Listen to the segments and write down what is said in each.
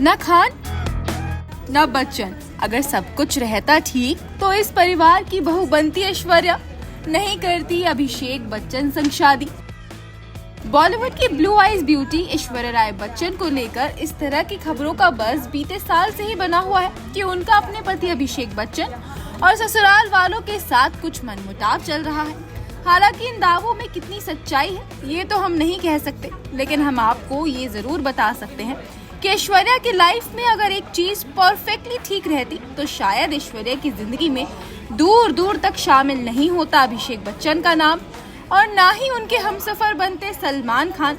न खान न बच्चन। अगर सब कुछ रहता ठीक तो इस परिवार की बहू बनती ऐश्वर्या, नहीं करती अभिषेक बच्चन संग शादी। बॉलीवुड की blue eyes beauty Aishwarya Rai Bachchan को लेकर इस तरह की खबरों का बज़ बीते साल से ही बना हुआ है कि उनका अपने पति अभिषेक बच्चन और ससुराल वालों के साथ कुछ मनमुटाव चल रहा है। हालांकि इन दावों में कितनी सच्चाई है ये तो हम नहीं कह सकते, लेकिन हम आपको ये जरूर बता सकते हैं कि ऐश्वर्या की लाइफ में अगर एक चीज परफेक्टली ठीक रहती तो शायद ऐश्वर्या की जिंदगी में दूर दूर तक शामिल नहीं होता अभिषेक बच्चन का नाम, और ना ही उनके हमसफर बनते सलमान खान,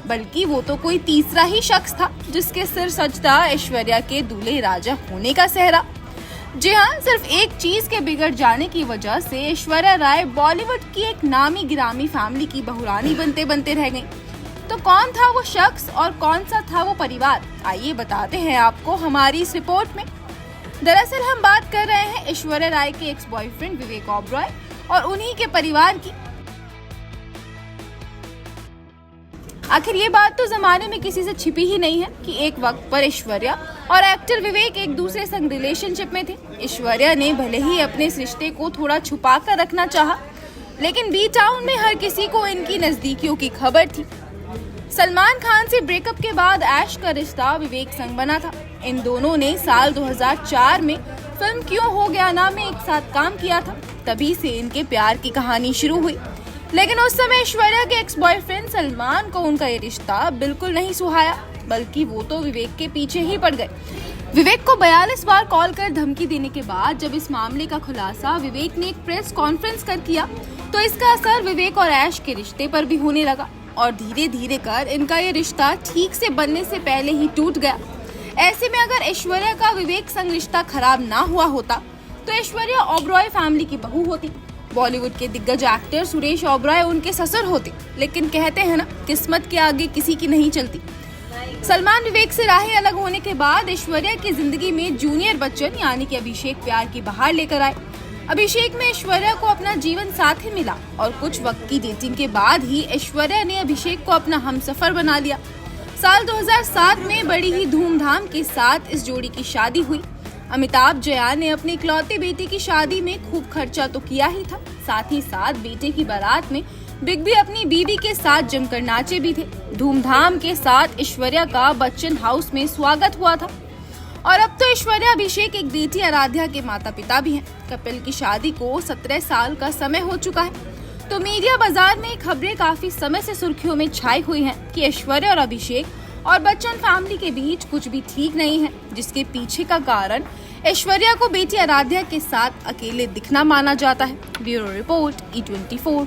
बल्कि वो तो कोई तीसरा ही शख्स था जिसके सिर सजता ऐश्वर्या के दूल्हे राजा होने का सेहरा। जी हाँ, सिर्फ एक चीज के बिगड़ जाने की वजह से ऐश्वर्या राय बॉलीवुड की एक नामी गिरामी फैमिली की बहुरानी बनते बनते रह गईं। तो कौन था वो शख्स और कौन सा था वो परिवार, आइए बताते हैं आपको हमारी इस रिपोर्ट में। दरअसल हम बात कर रहे हैं ऐश्वर्या राय के एक्स बॉयफ्रेंड विवेक ओबरॉय और उन्हीं के परिवार की। आखिर ये बात तो जमाने में किसी से छिपी ही नहीं है कि एक वक्त पर ऐश्वर्या और एक्टर विवेक एक दूसरे संग रिलेशनशिप में थे। ऐश्वर्या ने भले ही अपने इस रिश्ते को थोड़ा छुपा कर रखना चाहा, लेकिन बी टाउन में हर किसी को इनकी नजदीकियों की खबर थी। सलमान खान से ब्रेकअप के बाद ऐश का रिश्ता विवेक संग बना था। इन दोनों ने साल 2004 में फिल्म क्यों हो गया ना में एक साथ काम किया था। तभी से इनके प्यार की कहानी शुरू हुई, लेकिन उस समय ऐश्वर्या के एक्स बॉयफ्रेंड सलमान को उनका ये रिश्ता बिल्कुल नहीं सुहाया, बल्कि वो तो विवेक के पीछे ही पड़ गए। विवेक को 42 बार कॉल कर धमकी देने के बाद जब इस मामले का खुलासा विवेक ने एक प्रेस कॉन्फ्रेंस कर किया तो इसका असर विवेक और ऐश के रिश्ते पर भी होने लगा और धीरे धीरे कर इनका ये रिश्ता ठीक से बनने से पहले ही टूट गया। ऐसे में अगर ऐश्वर्या का विवेक संग रिश्ता खराब ना हुआ होता तो ऐश्वर्या ओबरॉय फैमिली की बहू होती। बॉलीवुड के दिग्गज एक्टर सुरेश ओबरॉय उनके ससुर होते, लेकिन कहते हैं ना, किस्मत के आगे किसी की नहीं चलती। सलमान विवेक से राहें अलग होने के बाद ऐश्वर्या की जिंदगी में जूनियर बच्चन यानी कि अभिषेक प्यार की बहार लेकर आए। अभिषेक में ऐश्वर्या को अपना जीवन साथी मिला और कुछ वक्त की डेटिंग के बाद ही ऐश्वर्या ने अभिषेक को अपना हमसफर बना लिया। साल 2007 में बड़ी ही धूमधाम के साथ इस जोड़ी की शादी हुई। अमिताभ जया ने अपनी इकलौती बेटी की शादी में खूब खर्चा तो किया ही था, साथ ही साथ बेटे की बारात में बिग बी अपनी बीवी के साथ जमकर नाचे भी थे। धूमधाम के साथ ऐश्वर्या का बच्चन हाउस में स्वागत हुआ था और अब तो ऐश्वर्या अभिषेक एक बेटी आराध्या के माता पिता भी हैं। कपिल की शादी को 17 साल का समय हो चुका है। तो मीडिया बाजार में खबरें काफी समय से सुर्खियों में छाई हुई हैं कि ऐश्वर्या और अभिषेक और बच्चन फैमिली के बीच कुछ भी ठीक नहीं है, जिसके पीछे का कारण ऐश्वर्या को बेटी आराध्या के साथ अकेले दिखना माना जाता है। Bureau report E24।